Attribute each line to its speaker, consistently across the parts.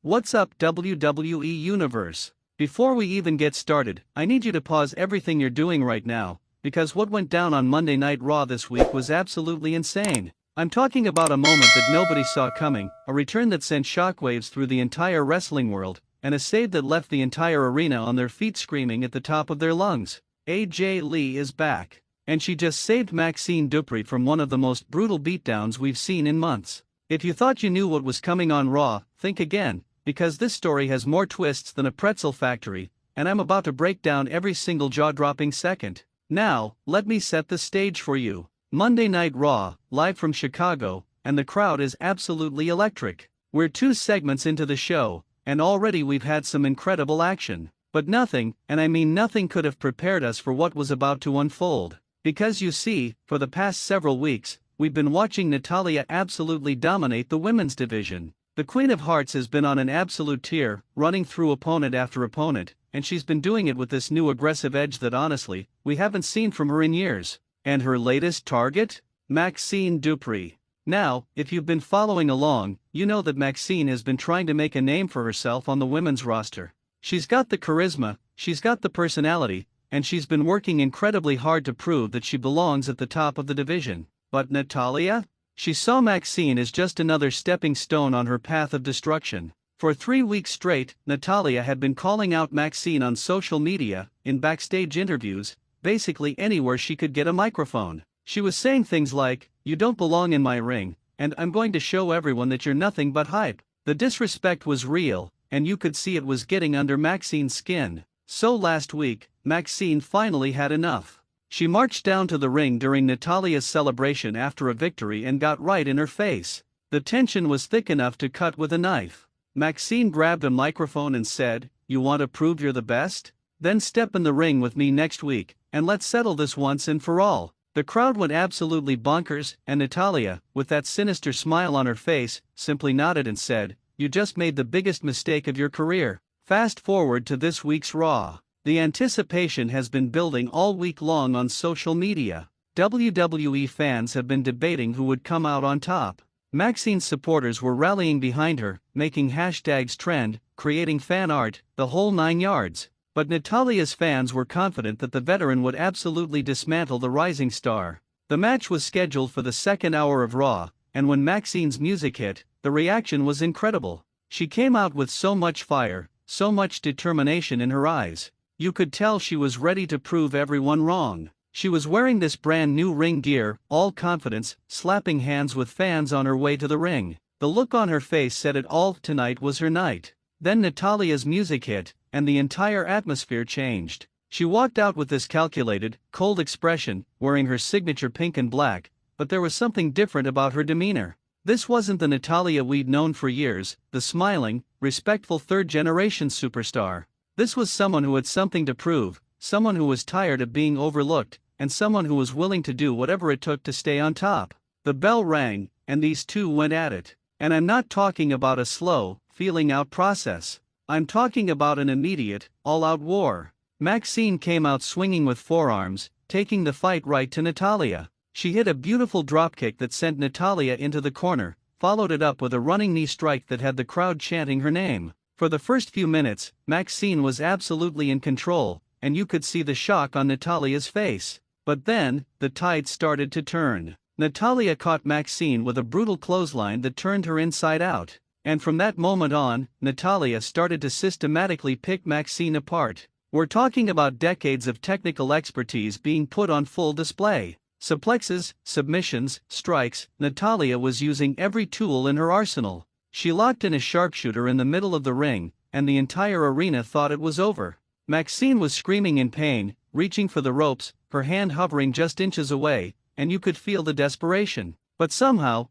Speaker 1: What's up, WWE Universe? Before we even get started, I need you to pause everything you're doing right now, because what went down on Monday Night Raw this week was absolutely insane. I'm talking about a moment that nobody saw coming, a return that sent shockwaves through the entire wrestling world, and a save that left the entire arena on their feet screaming at the top of their lungs. AJ Lee is back. And she just saved Maxxine Dupri from one of the most brutal beatdowns we've seen in months. If you thought you knew what was coming on Raw, think again, because this story has more twists than a pretzel factory, and I'm about to break down every single jaw-dropping second. Now, let me set the stage for you. Monday Night Raw, live from Chicago, and the crowd is absolutely electric. We're 2 segments into the show, and already we've had some incredible action. But nothing, and I mean nothing, could have prepared us for what was about to unfold. Because you see, for the past several weeks, we've been watching Natalya absolutely dominate the women's division. The Queen of Hearts has been on an absolute tear, running through opponent after opponent, and she's been doing it with this new aggressive edge that honestly, we haven't seen from her in years. And her latest target? Maxxine Dupri. Now, if you've been following along, you know that Maxine has been trying to make a name for herself on the women's roster. She's got the charisma, she's got the personality, and she's been working incredibly hard to prove that she belongs at the top of the division. But Natalya? She saw Maxine as just another stepping stone on her path of destruction. For 3 weeks straight, Natalya had been calling out Maxine on social media, in backstage interviews, basically anywhere she could get a microphone. She was saying things like, "You don't belong in my ring, and I'm going to show everyone that you're nothing but hype." The disrespect was real, and you could see it was getting under Maxine's skin. So last week, Maxine finally had enough. She marched down to the ring during Natalya's celebration after a victory and got right in her face. The tension was thick enough to cut with a knife. Maxine grabbed a microphone and said, "You want to prove you're the best? Then step in the ring with me next week, and let's settle this once and for all." The crowd went absolutely bonkers, and Natalya, with that sinister smile on her face, simply nodded and said, "You just made the biggest mistake of your career." Fast forward to this week's Raw. The anticipation has been building all week long on social media. WWE fans have been debating who would come out on top. Maxine's supporters were rallying behind her, making hashtags trend, creating fan art, the whole 9 yards. But Natalya's fans were confident that the veteran would absolutely dismantle the rising star. The match was scheduled for the 2nd hour of Raw, and when Maxine's music hit, the reaction was incredible. She came out with so much fire, so much determination in her eyes. You could tell she was ready to prove everyone wrong. She was wearing this brand new ring gear, all confidence, slapping hands with fans on her way to the ring. The look on her face said it all. Tonight was her night. Then Natalya's music hit, and the entire atmosphere changed. She walked out with this calculated, cold expression, wearing her signature pink and black, but there was something different about her demeanor. This wasn't the Natalya we'd known for years, the smiling, respectful third-generation superstar. This was someone who had something to prove, someone who was tired of being overlooked, and someone who was willing to do whatever it took to stay on top. The bell rang, and these two went at it. And I'm not talking about a slow, feeling-out process. I'm talking about an immediate, all-out war. Maxine came out swinging with forearms, taking the fight right to Natalya. She hit a beautiful dropkick that sent Natalya into the corner, followed it up with a running knee strike that had the crowd chanting her name. For the first few minutes, Maxine was absolutely in control, and you could see the shock on Natalya's face. But then, the tide started to turn. Natalya caught Maxine with a brutal clothesline that turned her inside out. And from that moment on, Natalya started to systematically pick Maxine apart. We're talking about decades of technical expertise being put on full display. Suplexes, submissions, strikes, Natalya was using every tool in her arsenal. She locked in a sharpshooter in the middle of the ring, and the entire arena thought it was over. Maxine was screaming in pain, reaching for the ropes, her hand hovering just inches away, and you could feel the desperation. But somehow,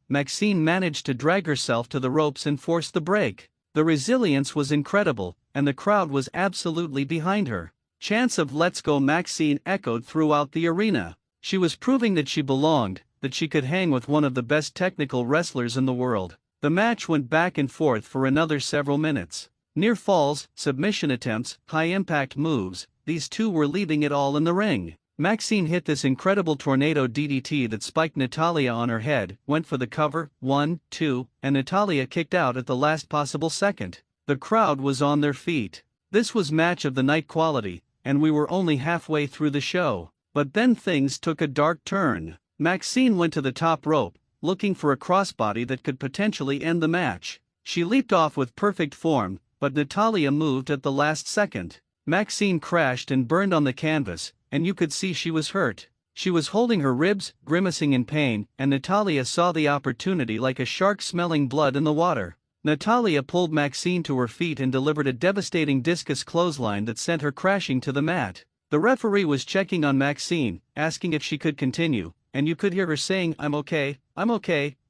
Speaker 1: Maxine managed to drag herself to the ropes and force the break. The resilience was incredible, and the crowd was absolutely behind her. Chants of "Let's go Maxine" echoed throughout the arena. She was proving that she belonged, that she could hang with one of the best technical wrestlers in the world. The match went back and forth for another several minutes. Near falls, submission attempts, high-impact moves, these two were leaving it all in the ring. Maxine hit this incredible tornado DDT that spiked Natalya on her head, went for the cover, 1, 2, and Natalya kicked out at the last possible second. The crowd was on their feet. This was match of the night quality, and we were only halfway through the show. But then things took a dark turn. Maxine went to the top rope, looking for a crossbody that could potentially end the match. She leaped off with perfect form, but Natalya moved at the last second. Maxine crashed and burned on the canvas, and you could see she was hurt. She was holding her ribs, grimacing in pain, and Natalya saw the opportunity like a shark smelling blood in the water. Natalya pulled Maxine to her feet and delivered a devastating discus clothesline that sent her crashing to the mat. The referee was checking on Maxine, asking if she could continue, and you could hear her saying, I'm okay,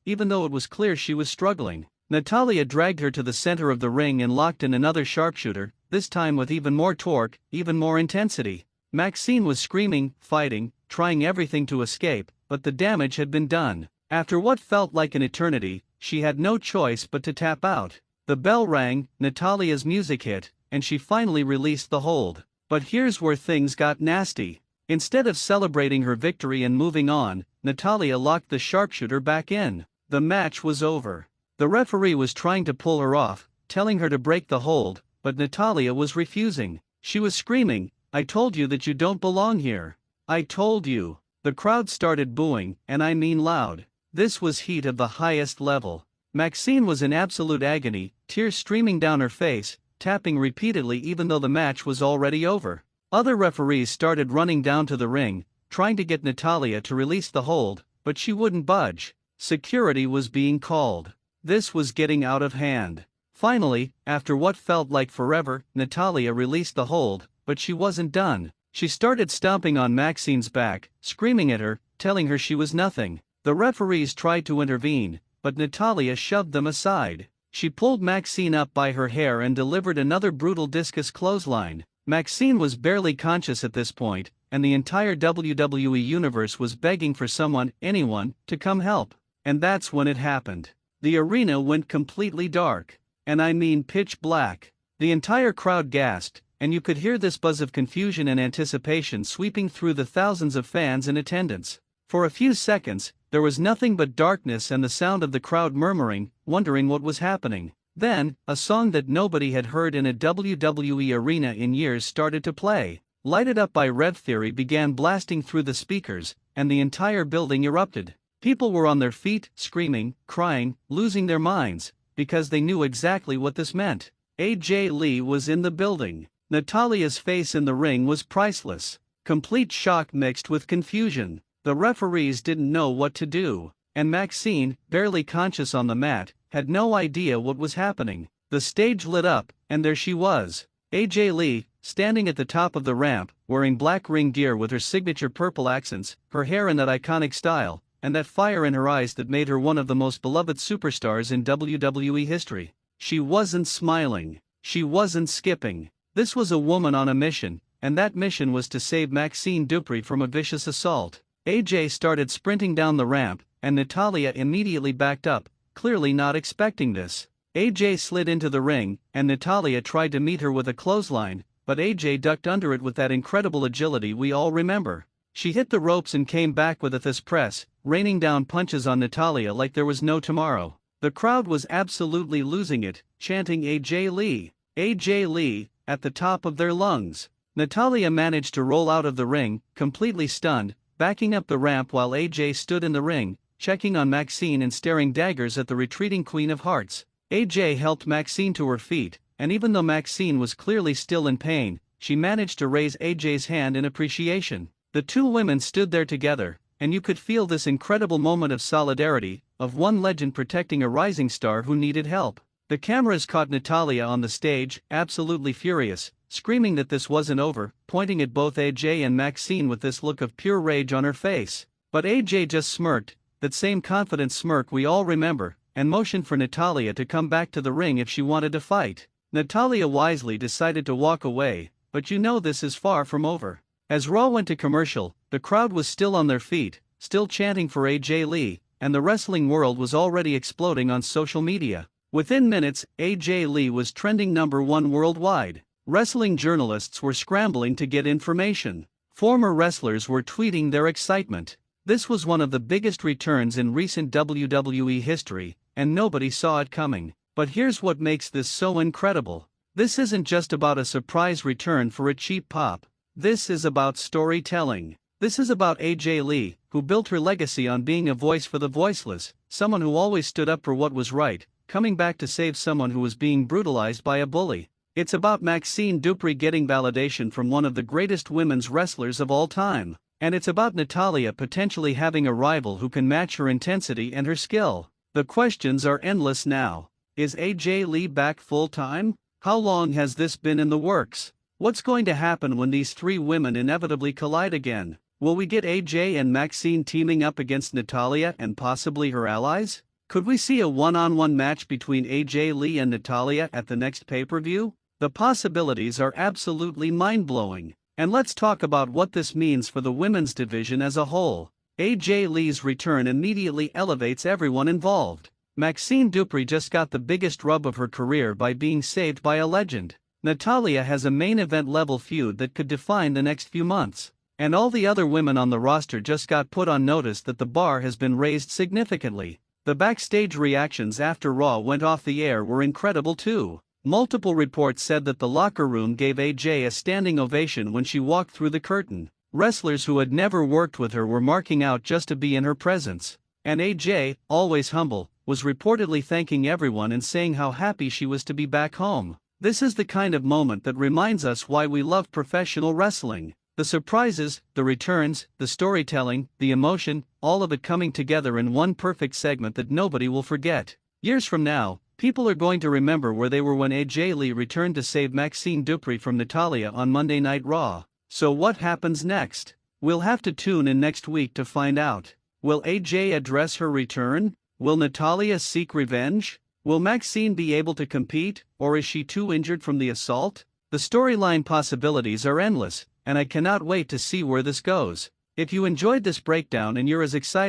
Speaker 1: even though it was clear she was struggling. Natalya dragged her to the center of the ring and locked in another sharpshooter, this time with even more torque, even more intensity. Maxine was screaming, fighting, trying everything to escape, but the damage had been done. After what felt like an eternity, she had no choice but to tap out. The bell rang, Natalya's music hit, and she finally released the hold. But here's where things got nasty. Instead of celebrating her victory and moving on, Natalya locked the sharpshooter back in. The match was over. The referee was trying to pull her off, telling her to break the hold, but Natalya was refusing. She was screaming, I told you that you don't belong here. I told you. The crowd started booing, and I mean loud. This was heat of the highest level. Maxine was in absolute agony, tears streaming down her face, tapping repeatedly even though the match was already over. Other referees started running down to the ring, trying to get Natalya to release the hold, but she wouldn't budge. Security was being called. This was getting out of hand. Finally, after what felt like forever, Natalya released the hold, but she wasn't done. She started stomping on Maxine's back, screaming at her, telling her she was nothing. The referees tried to intervene, but Natalya shoved them aside. She pulled Maxine up by her hair and delivered another brutal discus clothesline. Maxine was barely conscious at this point, and the entire WWE Universe was begging for someone, anyone, to come help. And that's when it happened. The arena went completely dark. And I mean pitch black. The entire crowd gasped, and you could hear this buzz of confusion and anticipation sweeping through the thousands of fans in attendance. For a few seconds, there was nothing but darkness and the sound of the crowd murmuring, wondering what was happening. Then, a song that nobody had heard in a WWE arena in years started to play. Lighted Up by Rev Theory began blasting through the speakers, and the entire building erupted. People were on their feet, screaming, crying, losing their minds, because they knew exactly what this meant. AJ Lee was in the building. Natalya's face in the ring was priceless. Complete shock mixed with confusion. The referees didn't know what to do, and Maxine, barely conscious on the mat, had no idea what was happening. The stage lit up, and there she was. AJ Lee, standing at the top of the ramp, wearing black ring gear with her signature purple accents, her hair in that iconic style, and that fire in her eyes that made her one of the most beloved superstars in WWE history. She wasn't smiling. She wasn't skipping. This was a woman on a mission, and that mission was to save Maxxine Dupri from a vicious assault. AJ started sprinting down the ramp, and Natalya immediately backed up, clearly not expecting this. AJ slid into the ring, and Natalya tried to meet her with a clothesline, but AJ ducked under it with that incredible agility we all remember. She hit the ropes and came back with a thigh press, raining down punches on Natalya like there was no tomorrow. The crowd was absolutely losing it, chanting AJ Lee, AJ Lee, at the top of their lungs. Natalya managed to roll out of the ring, completely stunned, backing up the ramp while AJ stood in the ring, checking on Maxine and staring daggers at the retreating Queen of Hearts. AJ helped Maxine to her feet, and even though Maxine was clearly still in pain, she managed to raise AJ's hand in appreciation. The two women stood there together, and you could feel this incredible moment of solidarity, of one legend protecting a rising star who needed help. The cameras caught Natalya on the stage, absolutely furious, screaming that this wasn't over, pointing at both AJ and Maxine with this look of pure rage on her face. But AJ just smirked, that same confident smirk we all remember, and motioned for Natalya to come back to the ring if she wanted to fight. Natalya wisely decided to walk away, but you know this is far from over. As Raw went to commercial, the crowd was still on their feet, still chanting for AJ Lee, and the wrestling world was already exploding on social media. Within minutes, AJ Lee was trending #1 worldwide. Wrestling journalists were scrambling to get information. Former wrestlers were tweeting their excitement. This was one of the biggest returns in recent WWE history, and nobody saw it coming. But here's what makes this so incredible. This isn't just about a surprise return for a cheap pop. This is about storytelling. This is about AJ Lee, who built her legacy on being a voice for the voiceless, someone who always stood up for what was right, coming back to save someone who was being brutalized by a bully. It's about Maxxine Dupri getting validation from one of the greatest women's wrestlers of all time. And it's about Natalya potentially having a rival who can match her intensity and her skill. The questions are endless now. Is AJ Lee back full-time? How long has this been in the works? What's going to happen when these three women inevitably collide again? Will we get AJ and Maxine teaming up against Natalya and possibly her allies? Could we see a one-on-one match between AJ Lee and Natalya at the next pay-per-view? The possibilities are absolutely mind-blowing. And let's talk about what this means for the women's division as a whole. AJ Lee's return immediately elevates everyone involved. Maxxine Dupri just got the biggest rub of her career by being saved by a legend. Natalya has a main event level feud that could define the next few months. And all the other women on the roster just got put on notice that the bar has been raised significantly. The backstage reactions after Raw went off the air were incredible too. Multiple reports said that the locker room gave AJ a standing ovation when she walked through the curtain. Wrestlers who had never worked with her were marking out just to be in her presence. And AJ, always humble, was reportedly thanking everyone and saying how happy she was to be back home. This is the kind of moment that reminds us why we love professional wrestling. The surprises, the returns, the storytelling, the emotion, all of it coming together in one perfect segment that nobody will forget. Years from now, people are going to remember where they were when AJ Lee returned to save Maxxine Dupri from Natalya on Monday Night Raw. So what happens next? We'll have to tune in next week to find out. Will AJ address her return? Will Natalya seek revenge? Will Maxine be able to compete, or is she too injured from the assault? The storyline possibilities are endless, and I cannot wait to see where this goes. If you enjoyed this breakdown and you're as excited